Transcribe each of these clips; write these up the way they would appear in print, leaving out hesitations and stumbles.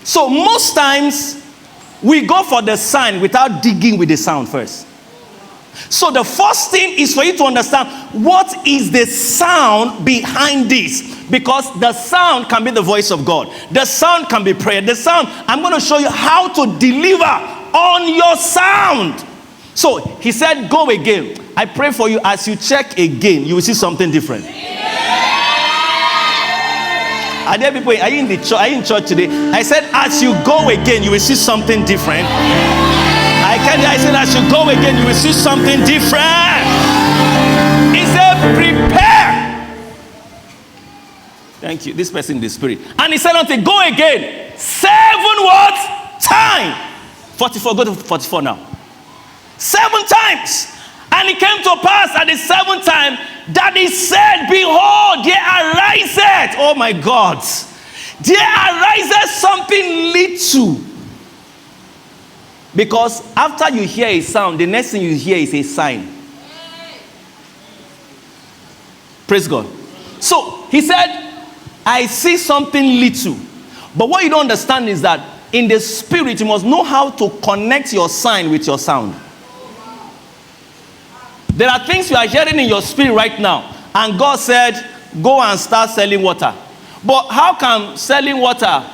So most times, we go for the sign without digging with the sound first. So the first thing is for you to understand what is the sound behind this. Because the sound can be the voice of God. The sound can be prayer. The sound, I'm going to show you how to deliver on your sound. So he said, go again. I pray for you as you check again, you will see something different. Are there people, are you in the church? Are you in church today? I said, as you go again, you will see something different. I said, as you go again, you will see something different. He said, prepare. Thank you. This person in the spirit. And he said unto, go again. 7 what? Time. 44. Go to 44 now. 7 times. And it came to pass at the 7th time that he said, behold, there ariseth. Oh my God. There ariseth something little. Because after you hear a sound, the next thing you hear is a sign. Praise God. So he said, I see something little. But what you don't understand is that in the spirit, you must know how to connect your sign with your sound. There are things you are hearing in your spirit right now. And God said, go and start selling water. But how come selling water?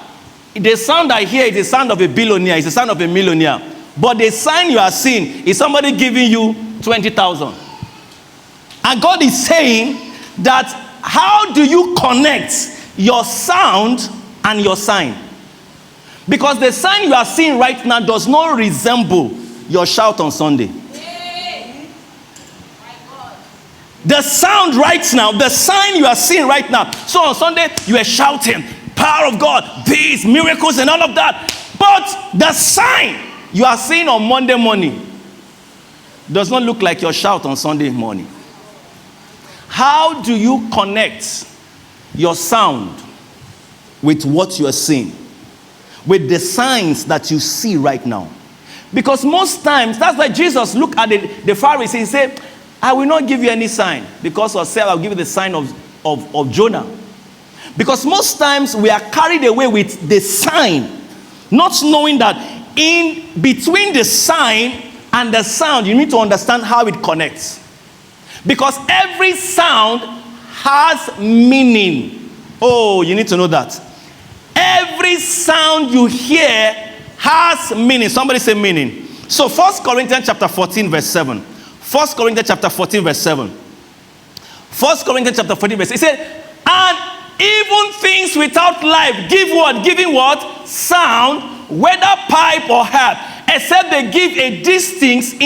The sound I hear is the sound of a billionaire. It's the sound of a millionaire. But the sign you are seeing is somebody giving you 20,000. And God is saying that how do you connect your sound and your sign? Because the sign you are seeing right now does not resemble your shout on Sunday. The sound right now, the sign you are seeing right now. So on Sunday, you are shouting, power of God, these miracles and all of that. But the sign you are seeing on Monday morning does not look like your shout on Sunday morning. How do you connect your sound with what you are seeing? With the signs that you see right now. Because most times, that's why Jesus looked at the Pharisees and said, I will not give you any sign. Because of self, I'll give you the sign of Jonah. Because most times we are carried away with the sign, not knowing that in between the sign and the sound, you need to understand how it connects. Because every sound has meaning. Oh, you need to know that. Every sound you hear has meaning. Somebody say meaning. So 1 Corinthians chapter 14 verse 7. 1 Corinthians chapter 14 verse 7. 1 Corinthians chapter 14 verse 7. It said, and even things without life give what? Giving what? Sound, whether pipe or harp, except they give a distinction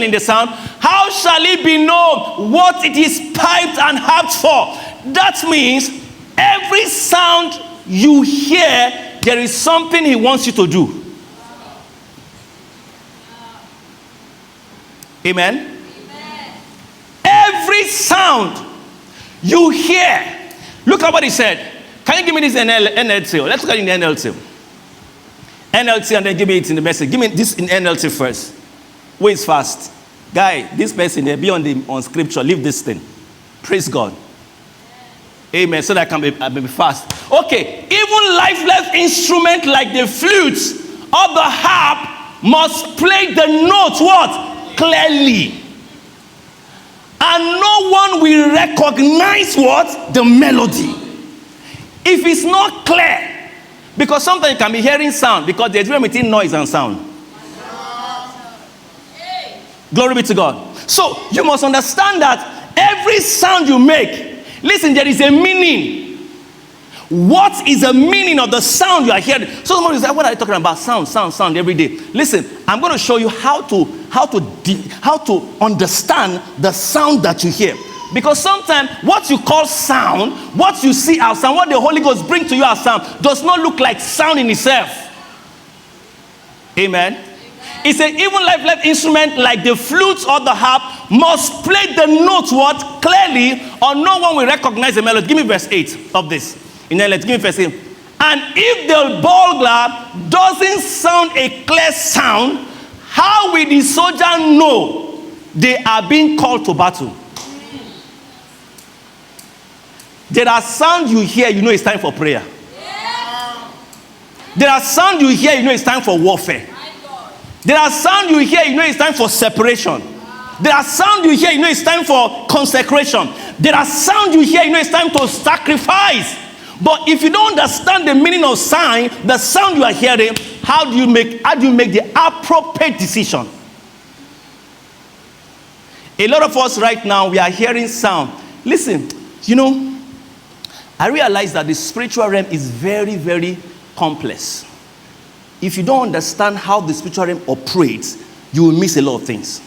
in the sound. How shall it be known what it is piped and harped for? That means every sound you hear, there is something he wants you to do. Amen? Amen. Every sound you hear. Look at what he said. Can you give me this NLT? Let's look at it in the NLT. NLT and then give me it in the message. Give me this in NLT first. Wait fast. Guy, this person there, be on scripture. Leave this thing. Praise God. Amen. So that I can be fast. Okay. Even lifeless instrument like the flutes or the harp must play the note what? Clearly. And no one will recognize what? The melody. If it's not clear. Because sometimes you can be hearing sound. Because there's a difference between noise and sound. Glory be to God. So you must understand that every sound you make, listen, there is a meaning. What is the meaning of the sound you are hearing? So somebody is like, what are you talking about? Sound every day. Listen, I'm going to show you how to understand the sound that you hear. Because sometimes what you call sound, what you see as sound, what the Holy Ghost brings to you as sound, does not look like sound in itself. Amen. It's an even lifeless instrument like the flute or the harp must play the notes what? Clearly, or no one will recognize the melody. Give me verse 8 of this. Give me verse 8. And if the bugler doesn't sound a clear sound, how will the soldier know they are being called to battle? There are sounds you hear, you know it's time for prayer. There are sounds you hear, you know it's time for warfare. There are sounds you hear, you know it's time for separation. There are sounds you hear, you know it's time for consecration. There are sounds you hear, you know it's time to sacrifice. But if you don't understand the meaning of sign, the sound you are hearing, how do you make the appropriate decision? A lot of us right now, we are hearing sound. Listen, you know, I realize that the spiritual realm is very, very complex. If you don't understand how the spiritual realm operates, you will miss a lot of things.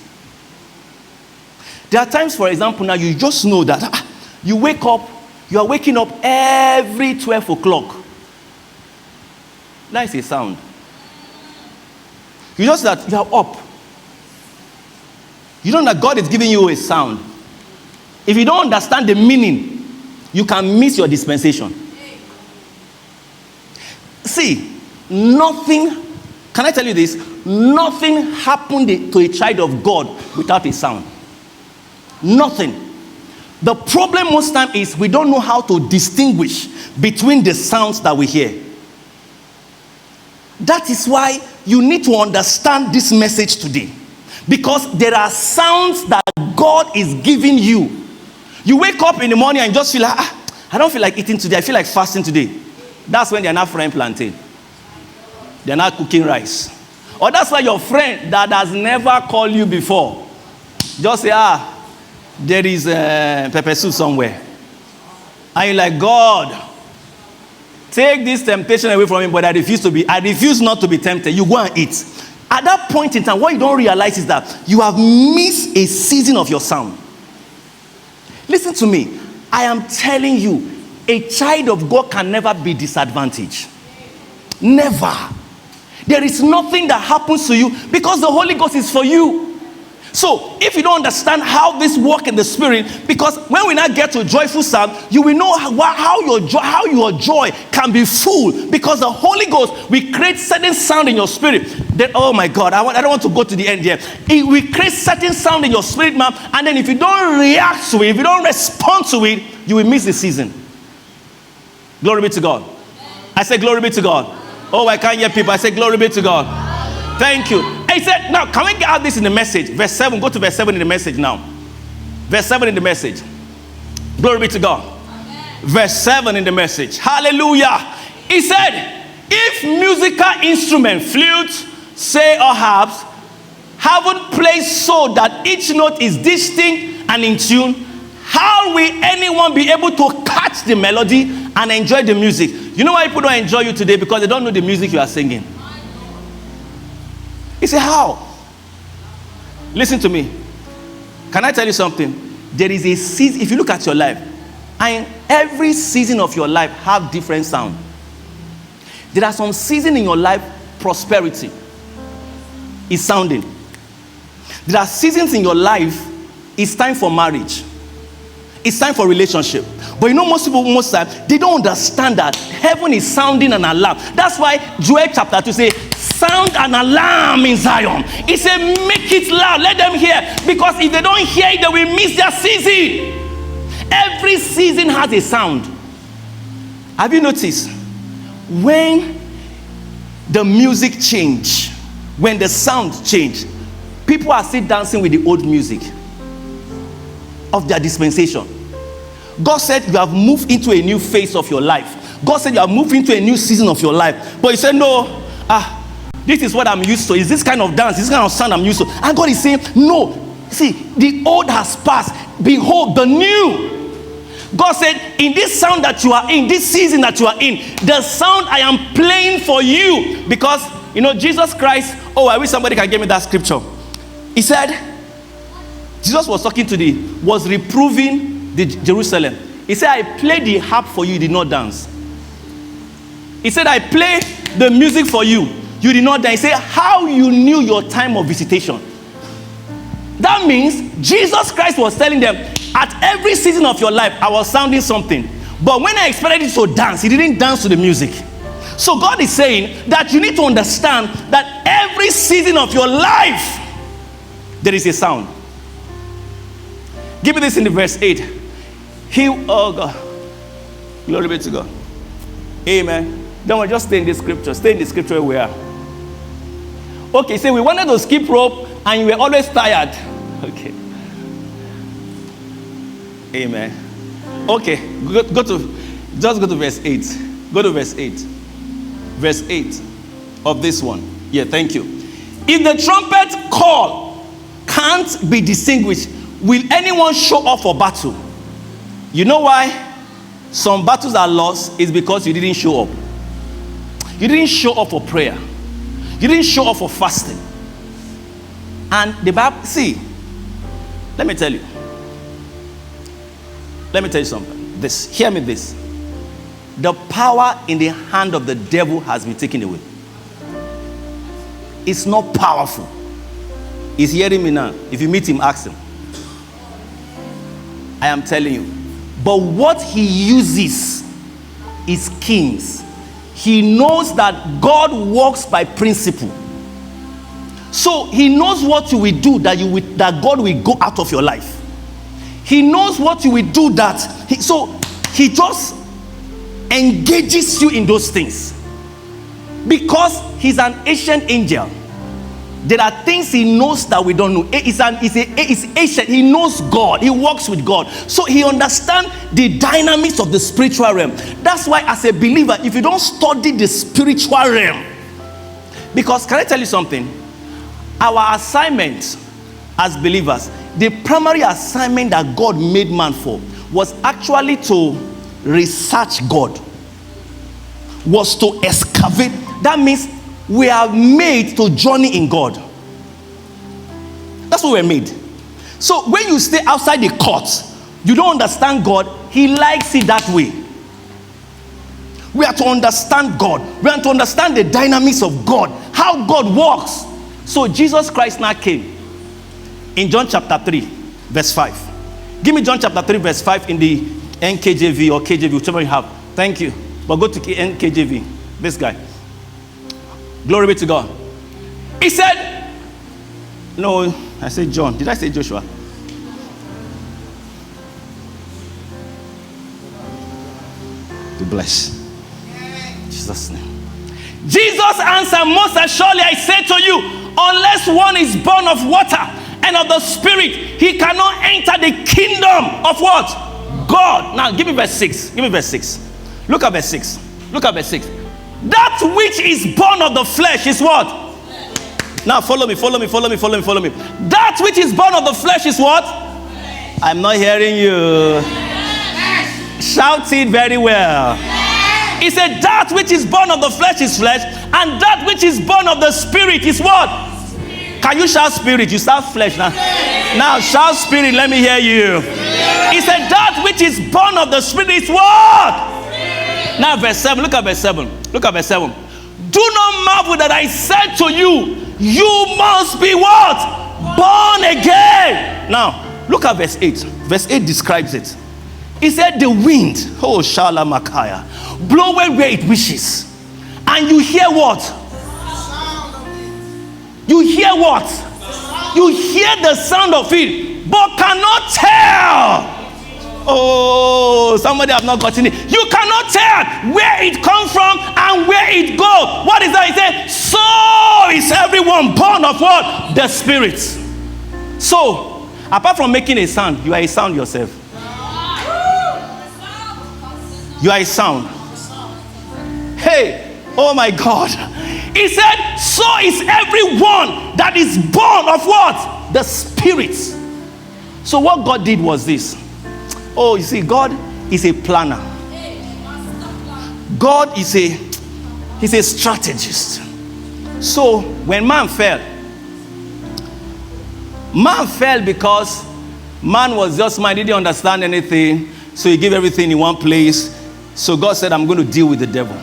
There are times, for example, now you just know that you are waking up every 12 o'clock. That is a sound. You just that you are up. You know that God is giving you a sound. If you don't understand the meaning, you can miss your dispensation. See, nothing, can I tell you this? Nothing happened to a child of God without a sound. Nothing. The problem most time is we don't know how to distinguish between the sounds that we hear. That is why you need to understand this message today. Because there are sounds that God is giving you. You wake up in the morning and just feel like, I don't feel like eating today. I feel like fasting today. That's when they're not frying plantain. They're not cooking rice. Or that's why your friend that has never called you before, just say, there is pepper soup somewhere. And you're like, God, take this temptation away from me, but I refuse not to be tempted. You go and eat. At that point in time, what you don't realize is that you have missed a season of your sound. Listen to me. I am telling you, a child of God can never be disadvantaged. Never. There is nothing that happens to you because the Holy Ghost is for you. So, if you don't understand how this works in the spirit, because when we now get to a joyful sound, you will know how your joy can be full, because the Holy Ghost will create certain sound in your spirit. That, oh my God, I don't want to go to the end here. It will create certain sound in your spirit, man, and then if you don't react to it, if you don't respond to it, you will miss the season. Glory be to God. I say glory be to God. Oh, I can't hear people. I say glory be to God. Thank you. He said, now, can we get out this in the message? Verse 7, go to verse 7 in the message now. Verse 7 in the message. Glory be to God. Amen. Verse 7 in the message. Hallelujah. He said, if musical instrument, flute, say, or harps, haven't played so that each note is distinct and in tune, how will anyone be able to catch the melody and enjoy the music? You know why people don't enjoy you today? Because they don't know the music you are singing. He said, how? Listen to me. Can I tell you something? There is a season, if you look at your life, and every season of your life have different sound. There are some seasons in your life, prosperity is sounding. There are seasons in your life, it's time for marriage. It's time for relationship. But you know, most people, most time, they don't understand that heaven is sounding an alarm. That's why Joel chapter 2 say, sound an alarm in Zion. He said, make it loud, let them hear. Because if they don't hear it, they will miss their season. Every season has a sound. Have you noticed? When the music change, when the sound change, people are still dancing with the old music of their dispensation. God said you have moved into a new phase of your life. God said you have moved into a new season of your life. But you said, no, this is what I'm used to. Is this kind of dance, this kind of sound I'm used to. And God is saying, no. See, the old has passed. Behold, the new. God said, in this sound that you are in, this season that you are in, the sound I am playing for you. Because, you know, Jesus Christ, I wish somebody can give me that scripture. He said, Jesus was was reproving the Jerusalem. He said, I played the harp for you, you did not dance. He said, I played the music for you, you did not dance. He said, how you knew your time of visitation. That means Jesus Christ was telling them, at every season of your life, I was sounding something. But when I expected you to dance, he didn't dance to the music. So God is saying that you need to understand that every season of your life, there is a sound. Give me this in the verse 8. Oh God. Glory be to God. Amen. Don't worry, just stay in the scripture. Stay in the scripture where we are. Okay, so we wanted to skip rope and you were always tired. Okay. Amen. Okay, go to verse 8. Go to verse 8. Verse 8 of this one. Yeah, thank you. If the trumpet call can't be distinguished, will anyone show up for battle? You know why some battles are lost? Is because you didn't show up. You didn't show up for prayer. You didn't show up for fasting. And the Bible, see, let me tell you something. Hear me this. The power in the hand of the devil has been taken away. It's not powerful. He's hearing me now. If you meet him, ask him. I am telling you. But what he uses is kings. He knows that God works by principle. So he knows what you will do that God will go out of your life. He knows what you will do so he just engages you in those things. Because he's an ancient angel. There are things he knows that we don't know. He's ancient. He knows God. He works with God. So he understands the dynamics of the spiritual realm. That's why as a believer, if you don't study the spiritual realm, because can I tell you something? Our assignment as believers, the primary assignment that God made man for was actually to research God, was to excavate. That means we are made to journey in God. That's what we're made. So when you stay outside the court, you don't understand God. He likes it that way. We are to understand God. We are to understand the dynamics of God, how God works. So Jesus Christ now came in John chapter 3 verse 5. Give me John chapter 3 verse 5 in the NKJV or KJV, whichever you have. Thank you. But go to NKJV. This guy. Glory be to God. He said, no, I said John. Did I say Joshua? Be blessed. Jesus' name. Jesus answered, most assuredly I say to you, unless one is born of water and of the Spirit, he cannot enter the kingdom of what? God. Now give me verse 6. Give me verse 6. Look at verse 6. Look at verse 6. That which is born of the flesh is what? Now follow me. That which is born of the flesh is what? I'm not hearing you. Shout it very well. He said that which is born of the flesh is flesh, and that which is born of the Spirit is what? Can you shout spirit? You shout flesh now. Now shout spirit, let me hear you. He said that which is born of the Spirit is what? Now verse 7, look at verse 7. Look at verse 7. Do not marvel that I said to you, you must be what? Born again. Now, look at verse 8. Verse 8 describes it. He said the wind, oh Shalamakaya, blowing where it wishes. And you hear what? You hear what? You hear the sound of it, but cannot tell. Oh, somebody have not gotten it. You cannot tell where it comes from and where it goes. What is that? He said, so is everyone born of what? The Spirit. So, apart from making a sound, you are a sound yourself. You are a sound. Hey, oh my God. He said, so is everyone that is born of what? The Spirit. So what God did was this. Oh, you see, God is a planner. God is he's a strategist. So when man fell because man was just man, didn't understand anything. So he gave everything in one place. So God said, I'm going to deal with the devil.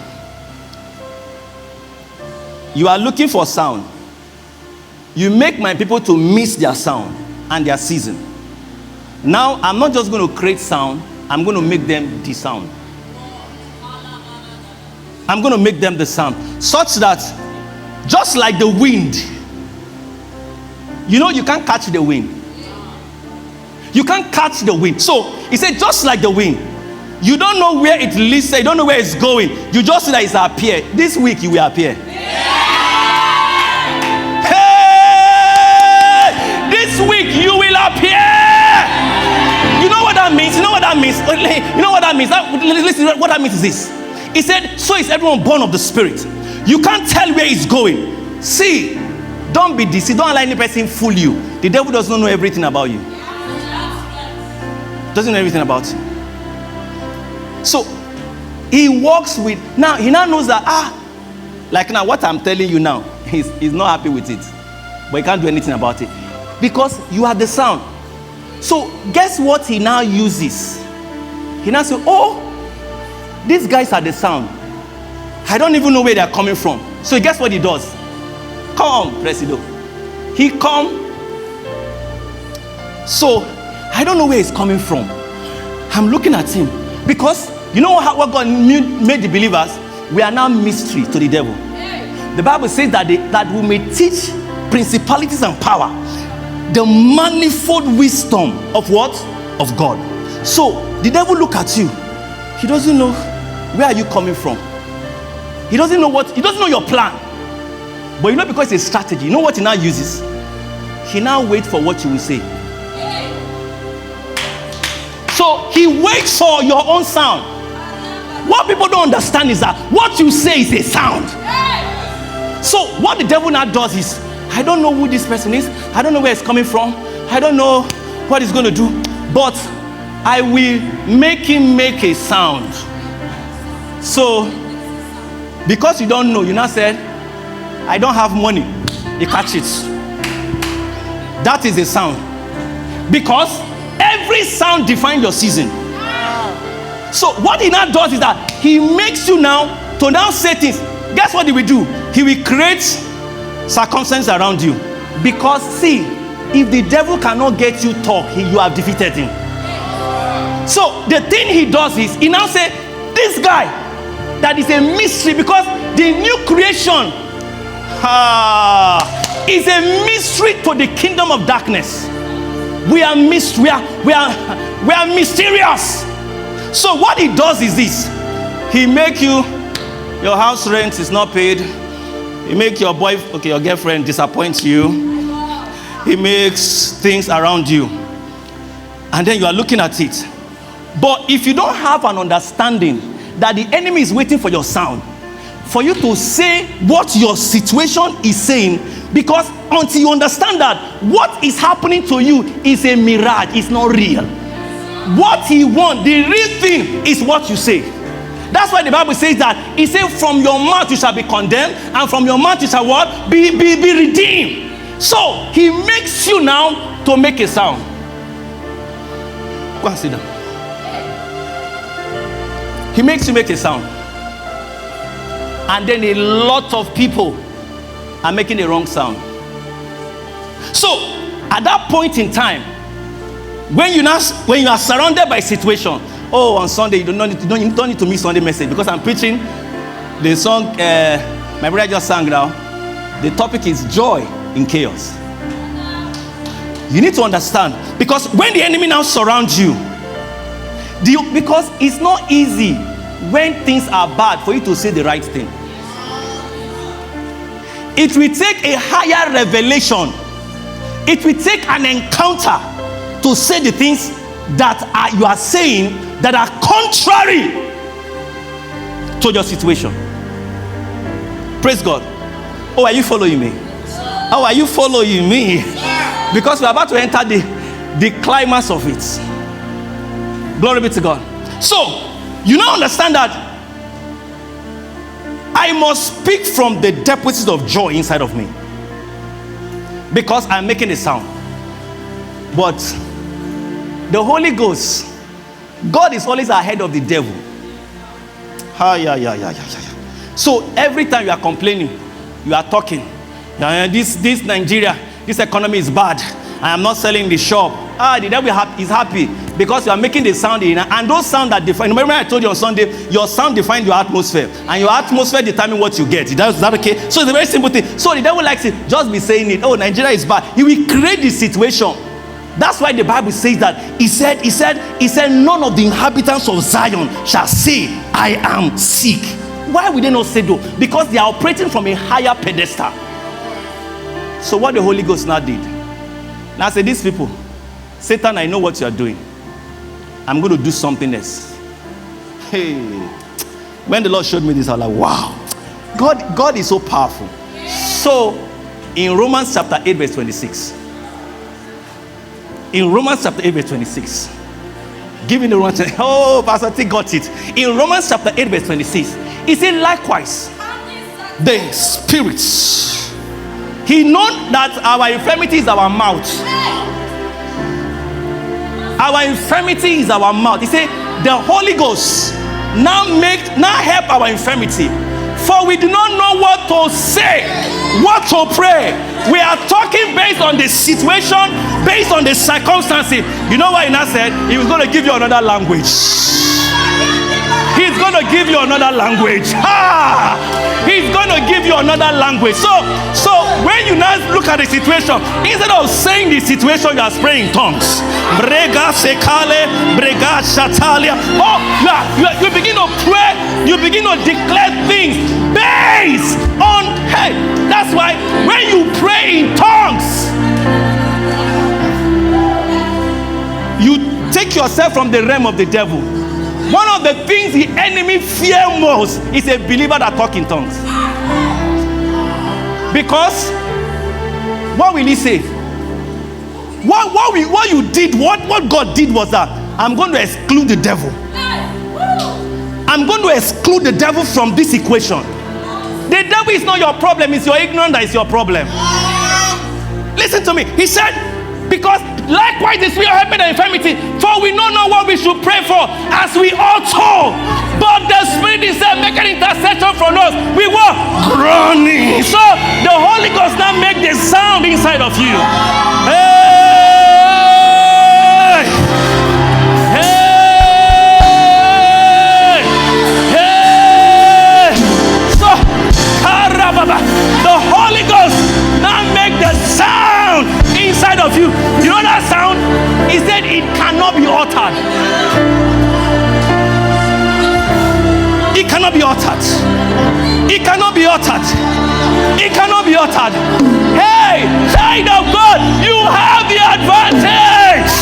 You are looking for sound. You make my people to miss their sound and their season. Now, I'm not just going to create sound. I'm going to make them the sound. I'm going to make them the sound. Such that, just like the wind, you know you can't catch the wind. You can't catch the wind. So, he said just like the wind. You don't know where it leads, you don't know where it's going. You just see that it's appear. This week you will appear. Hey! This week you will appear. You know what that means? You know what that means? You know what that means? Listen, what that means is this. He said, so is everyone born of the Spirit. You can't tell where it's going. See, don't be deceived. Don't allow any person fool you. The devil does not know everything about you. Doesn't know everything about you. So he walks with, now he now knows that, like now what I'm telling you now, he's not happy with it. But he can't do anything about it. Because you are the sound. So guess what he now uses? He now says, oh, these guys are the sound. I don't even know where they're coming from. So guess what he does? Come, Presido. He come. So I don't know where he's coming from. I'm looking at him. Because you know what God made the believers? We are now mystery to the devil. The Bible says that we may teach principalities and power the manifold wisdom of what? Of God. So the devil look at you. He doesn't know where are you coming from. He doesn't know your plan. But you know, because it's a strategy, you know what he now uses? He now waits for what you will say. So he waits for your own sound. What people don't understand is that what you say is a sound. So what the devil now does is, I don't know who this person is. I don't know where it's coming from. I don't know what he's going to do. But I will make him make a sound. So because you don't know, you now said, I don't have money. You catch it. That is a sound. Because every sound defines your season. So what he now does is that he makes you now to now say things. Guess what he will do? He will create circumstances around you. Because see, if the devil cannot get you talk, you have defeated him. So the thing he does is, he now say, this guy, that is a mystery, because the new creation is a mystery to the kingdom of darkness. We are mysterious. So what he does is this. He make you, your house rent is not paid. He make your your girlfriend disappoint you. He makes things around you. And then you are looking at it. But if you don't have an understanding that the enemy is waiting for your sound, for you to say what your situation is saying, because until you understand that what is happening to you is a mirage, it's not real. What he wants, the real thing, is what you say. That's why the Bible says that. It says, from your mouth you shall be condemned, and from your mouth you shall what? Be redeemed. So he makes you now to make a sound. Go and sit down. He makes you make a sound. And then a lot of people are making the wrong sound. So at that point in time, when you are surrounded by a situation, oh, on Sunday you don't need to miss Sunday message, because I'm preaching the song my brother just sang now. The topic is joy in chaos. You need to understand, because when the enemy now surrounds you, because it's not easy when things are bad for you to say the right thing. It will take a higher revelation. It will take an encounter to say the things that you are saying that are contrary to your situation. Praise God. Oh, are you following me? Oh, are you following me? Because we're about to enter the climax of it. Glory be to God. So, you now understand that I must speak from the deposits of joy inside of me, because I'm making a sound. But the Holy Ghost, God is always ahead of the devil. So every time you are complaining, you are talking, this Nigeria, this economy is bad, I am not selling the shop. The devil is happy because you are making the sound in, and those sounds that define. Remember I told you on Sunday, your sound defines your atmosphere, and your atmosphere determines what you get. Is that okay? So it's a very simple thing. So the devil likes it. Just be saying it. Oh, Nigeria is bad. He will create the situation. That's why the Bible says that he said, none of the inhabitants of Zion shall say, I am sick. Why would they not say though? Because they are operating from a higher pedestal. So what the Holy Ghost now did, now say, these people, Satan, I know what you are doing. I'm going to do something else. Hey, when the Lord showed me this, I was like, wow, God is so powerful. So in Romans chapter 8 verse 26, in Romans chapter 8 verse 26, giving the Romans, oh, Pastor T got it. In Romans chapter 8 verse 26, he said, likewise, the spirits, he knows that our infirmity is our mouth. Our infirmity is our mouth. He said, the Holy Ghost now help our infirmity. For we do not know what to say, what to pray. We are talking based on the situation, based on the circumstances. You know what he now said? He was going to give you another language. He's going to give you another language. He's going to give you another language. So when you now look at the situation, instead of saying the situation, you are praying in tongues. Brega sekale, brega shatalia. Oh, you begin to pray. You begin to declare things based on. Hey, that's why when you pray in tongues, you take yourself from the realm of the devil. One of the things the enemy fear most is a believer that talks in tongues. Because what will he say? What you did, what God did was that I'm going to exclude the devil. I'm going to exclude the devil from this equation. The devil is not your problem, it's your ignorance that is your problem. Listen to me. He said, because likewise the spirit of help and infirmity, for we don't know what we should pray for as we ought to. But the Spirit is making intercession from us. We were groaning. So the Holy Ghost now make the sound inside of you. Hey! Hey! Hey! So, the Holy Ghost now make the sound inside of you. You know that sound? He said it cannot be uttered. It cannot be uttered. It cannot be uttered. It cannot be uttered. Hey, child of God, you have the advantage.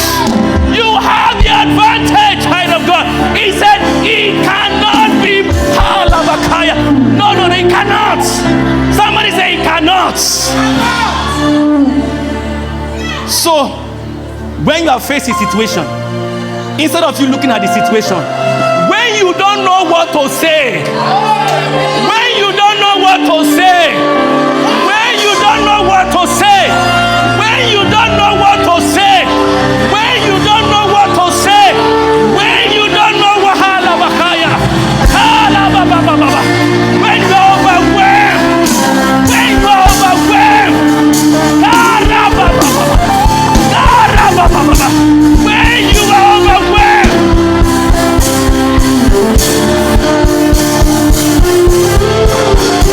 You have the advantage, child of God. He said it cannot be. No, it cannot. Somebody say it cannot. So, when you are facing a situation, instead of you looking at the situation, when you don't know what to say, when you don't know what to say, when you don't know what to say, when you don't know what to say, when you don't know what to say, when you don't know what when you're overwhelmed, when you're overwhelmed, when you are overwhelmed,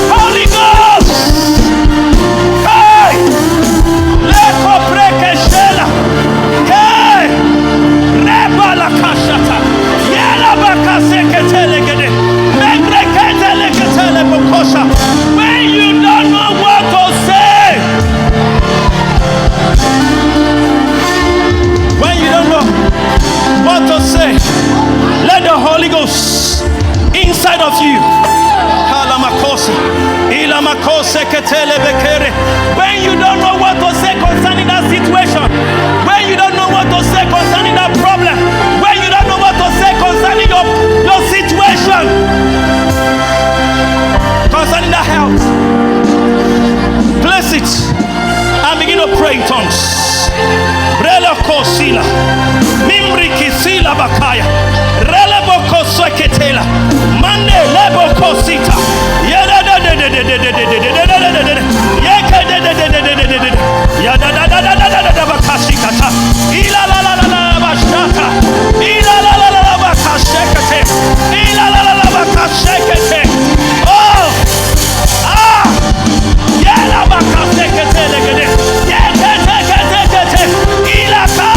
Holy Ghost, hey, leko breke shela, hey, reba la kashata, yela baka seketele gede, megreketele ketele bokosha. When you don't know what to say, when you don't know what to say, let the Holy Ghost inside of you. When you don't know what to say concerning that situation, when you don't know what to say concerning that problem, when you don't know what to say concerning your situation, concerning that health, place it and begin to pray in tongues. Brela kosila, mimri kisila bakaya, relebo koseketela, mande lebo kosita, yada da da da da da da da da da, yaka da da da da da da da, yada da da da da da da bakashikata, ila la la la la bashata, ila la la la bakashekete, ila la la la bakashekete. Oh, yala bakashekete legede, yeke teke teke te, ila ka.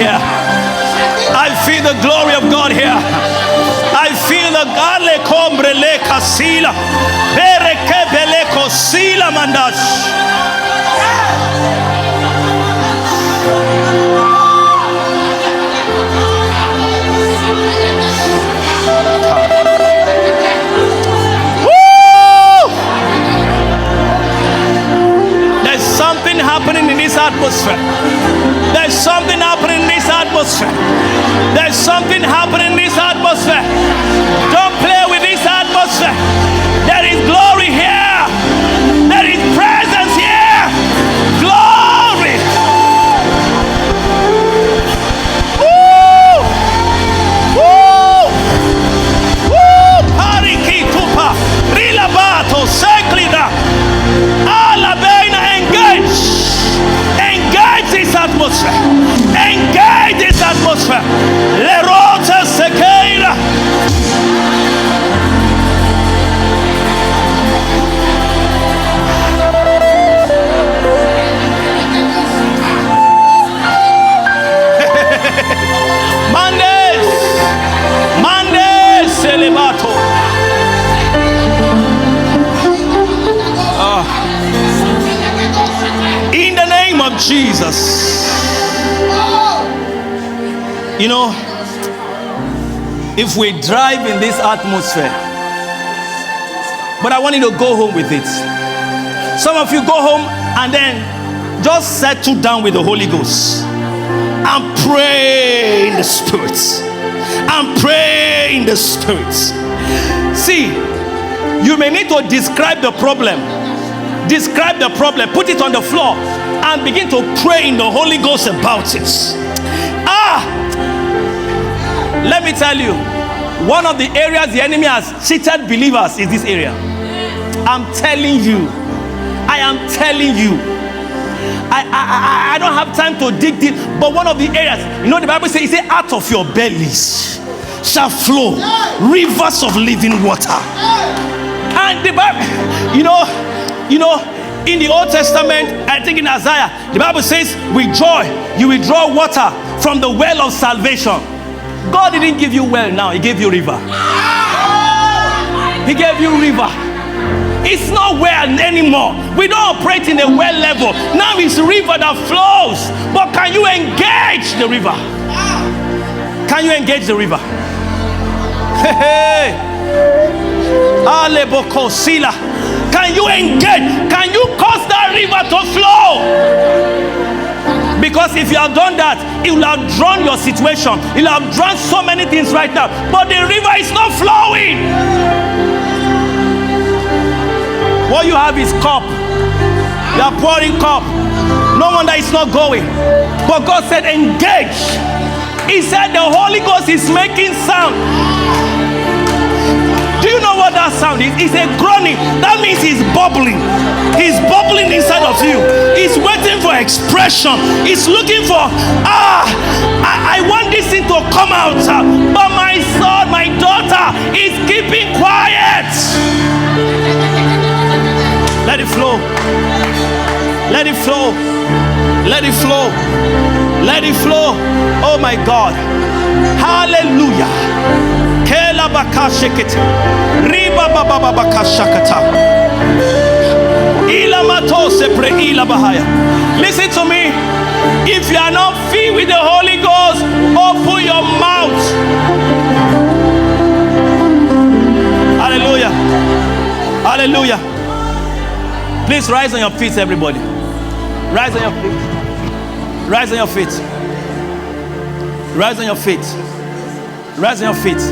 here. I feel the glory of God here. I feel the gale combrele casila. Berekebele cosila mandash. Something happening in this atmosphere. There's something happening in this atmosphere. There's something happening in this atmosphere. Don't play with this atmosphere. There is glory here. There is presence here. Glory. Woo! Woo! Woo! Pariki tupa. Rilabato seklina. Engage this atmosphere. Engage this atmosphere. Lerota sekeira. Mandes celebato. In the name of Jesus. You know, if we drive in this atmosphere, but I want you to go home with it. Some of you go home and then just settle down with the Holy Ghost and pray in the Spirit. And pray in the Spirit. See, you may need to describe the problem. Describe the problem, put it on the floor, and begin to pray in the Holy Ghost about it. Let me tell you, one of the areas the enemy has cheated believers is this area. I'm telling you. I am telling you. I don't have time to dig deep, but one of the areas, you know, the Bible says, out of your bellies shall flow rivers of living water. And the Bible, you know, in the Old Testament, I think in Isaiah, the Bible says, with joy, you will draw water from the well of salvation. God didn't give you well now, He gave you river. He gave you river. It's not well anymore. We don't operate in a well level. Now it's river that flows. But can you engage the river? Can you engage the river? Hey, can you engage? Can you cause that river to flow? Because if you have done that, it will have drawn your situation. It will have drawn so many things right now. But the river is not flowing. What you have is cup. You are pouring cup. No wonder it's not going. But God said, engage. He said the Holy Ghost is making sound. Do you know what that sound is? It's a groaning. That means he's bubbling. He's bubbling inside of you. He's waiting for expression. He's looking for, I want this thing to come out. But my son, my daughter is keeping quiet. Let it flow. Let it flow. Let it flow. Let it flow. Oh my God. Hallelujah. Kela bakashekete. Riba baba bakashakata. Ila mato sepre ila bahaya. Listen to me. If you are not filled with the Holy Ghost, open your mouth. Hallelujah. Hallelujah. Please rise on your feet, everybody. Rise on your feet. Rise on your feet. Rise on your feet. Rise on your feet.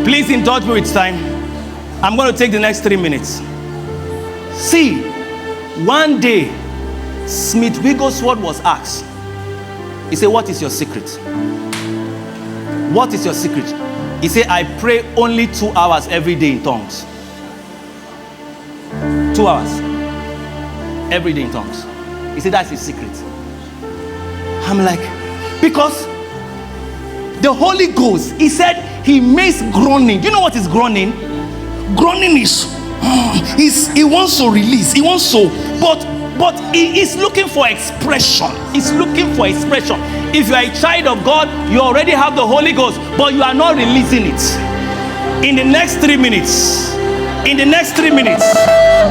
Please indulge me with time. I'm going to take the next 3 minutes. See, one day, Smith Wigglesworth was asked. He said, what is your secret? What is your secret? He said, I pray only 2 hours every day in tongues. 2 hours. Every day in tongues. He said, that's his secret. I'm like, because the Holy Ghost, he said, he makes groaning. Do you know what is groaning? Groaning is, he wants to release. He wants to, but But he is looking for expression. He's looking for expression. If you are a child of God, you already have the Holy Ghost, but you are not releasing it. In the next 3 minutes,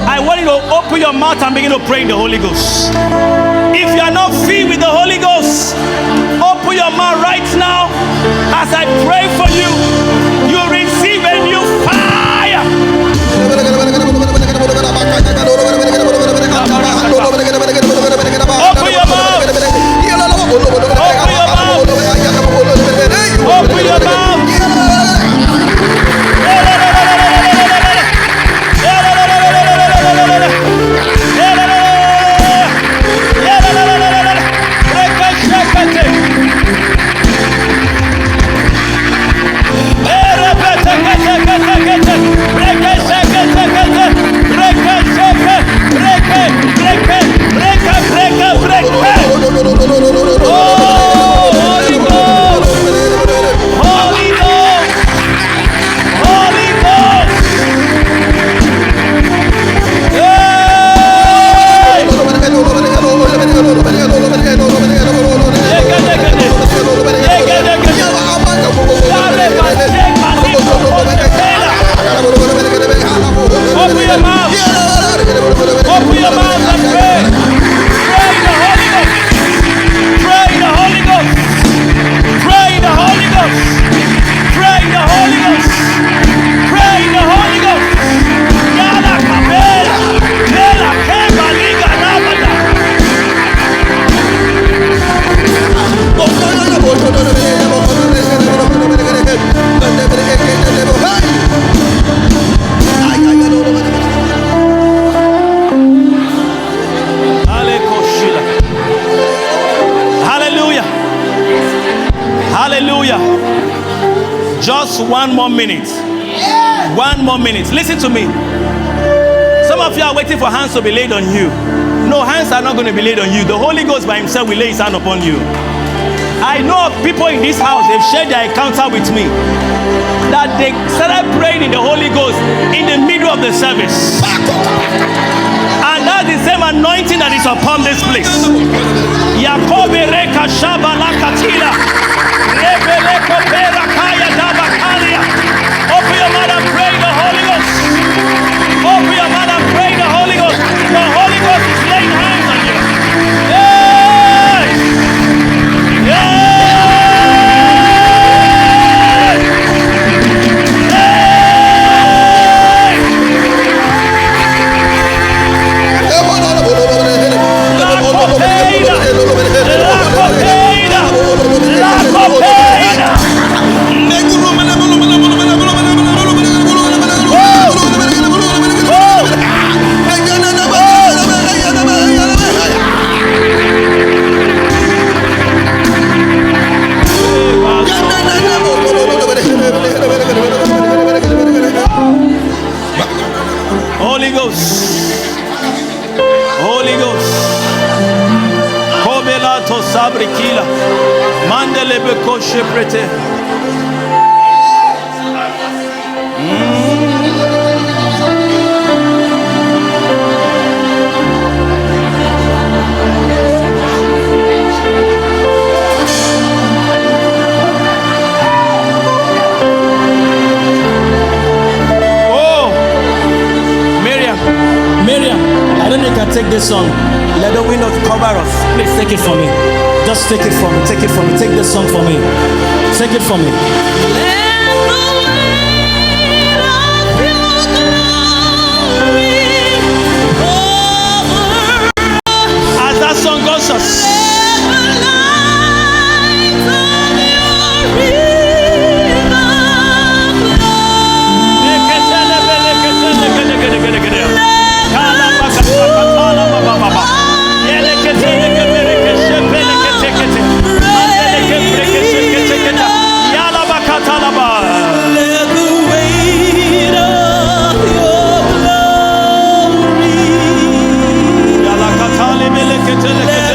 I want you to open your mouth and begin to pray in the Holy Ghost. If you are not filled with the Holy Ghost, open your mouth right now. As I pray for you, you receive a new fire. Open your mouth. Open your mouth. Open your mouth. Just 1 more minute. 1 more minute. Listen to me. Some of you are waiting for hands to be laid on you. No, hands are not going to be laid on you. The Holy Ghost by himself will lay his hand upon you. I know people in this house, they've shared their encounter with me, that they started praying in the Holy Ghost in the middle of the service. And that's the same anointing that is upon this place. Yakobe reka shaba lakatila. Rebeleko pera kaya daba kalia. Open your mouth and pray the Holy Ghost. Open your mouth and pray the Holy Ghost. The Holy Ghost is laying hands on you. Yes! Yes! Holy Ghost, Holy Ghost, Kobela to Sabrikila, Mandele Beko Sheprete. Miriam, I don't know if you can take this song. Let the wind cover us. Please take it for me. Just take it for me. Take it for me. Take this song for me. Take it for me. Let the weight of your glory over us. As that song goes us.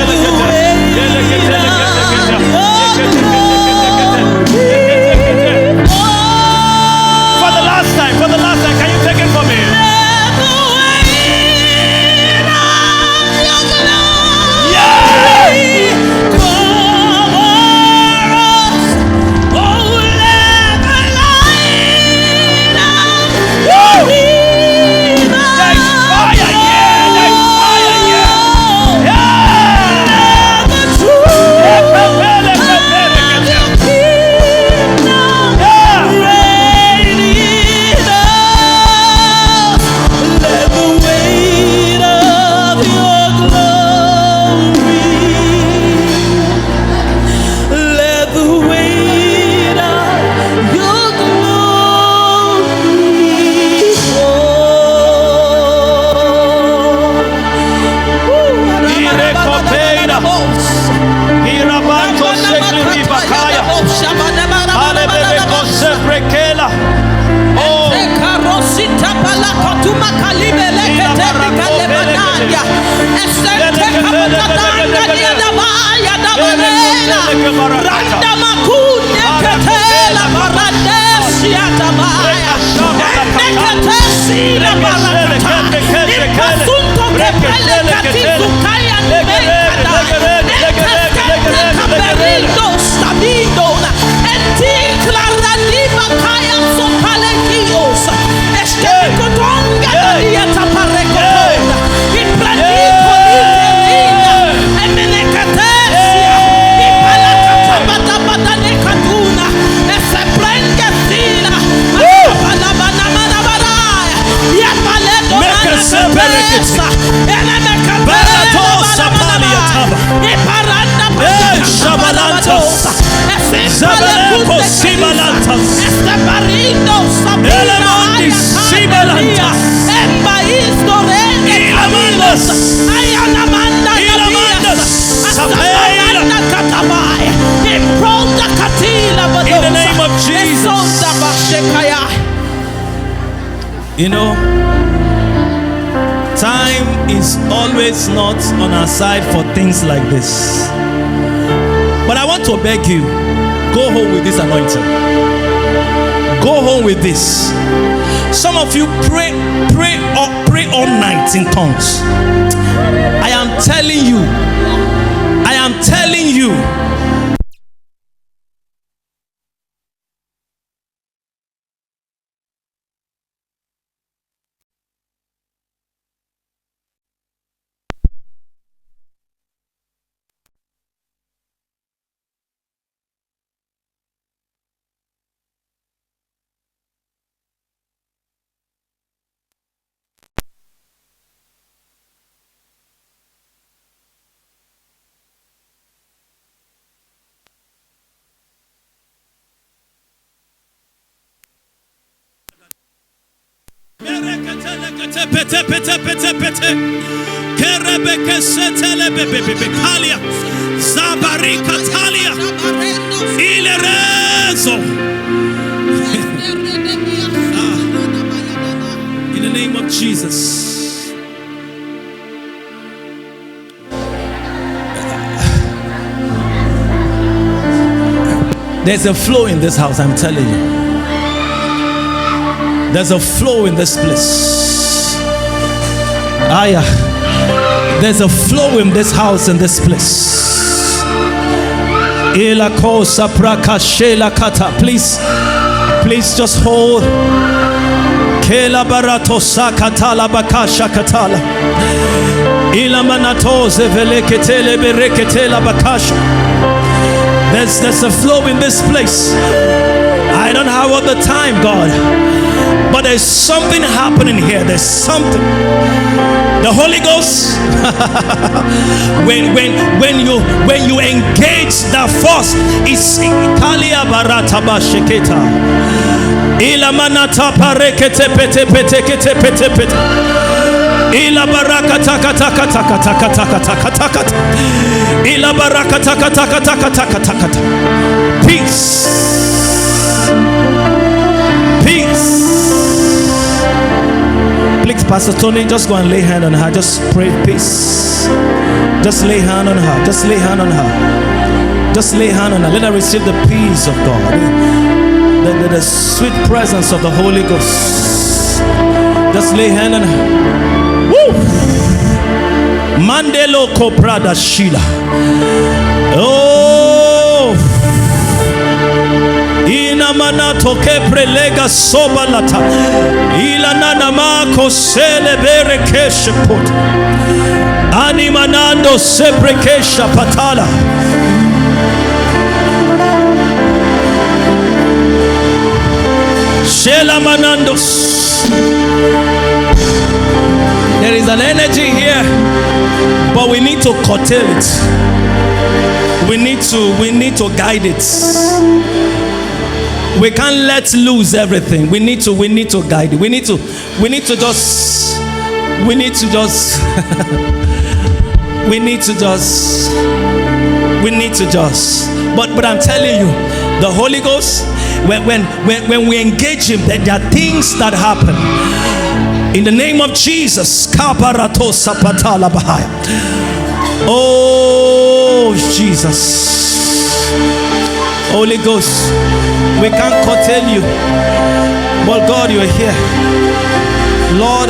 Let In the name of Jesus. You know, time is always not on our side for things like this. But I want to beg you, go home with this anointing. Go home with this. Some of you pray all night in tongues. I am telling you. In the name of Jesus. There's a flow in this house, I'm telling you. There's a flow in this place. There's a flow in this house, in this place. Please just hold. Kela barato sakatala bakasha katala. Ila manatoze veleketele bereketela bakasha. There's a flow in this place. I don't have all the time, God, but there's something happening here. There's something. The Holy Ghost, when you engage the force, is Kalia barata basheketa. Ila manata parekete pete pete kete pete pete. Ila baraka taka taka taka taka taka taka taka. Ila baraka taka taka taka taka taka. Peace. Please, Pastor Tony, just go and lay hand on her. Just pray peace. Just lay hand on her. Just lay hand on her. Just lay hand on her. Let her receive the peace of God. The sweet presence of the Holy Ghost. Just lay hand on her. Woo! Mandelo Koprada Shila. Oh! Ina mana toke prelega sobalata. Ila nana mako celebere keshe pot. Animanando sebrekesha patala. Shela manandos. There is an energy here, but we need to curtail it. We need to guide it. We can't let loose everything. We need to guide it. We need to just but I'm telling you, the Holy Ghost, when we engage him, there are things that happen. In the name of Jesus. Oh, Jesus. Holy Ghost, we can't curtail you, but God, you are here. Lord,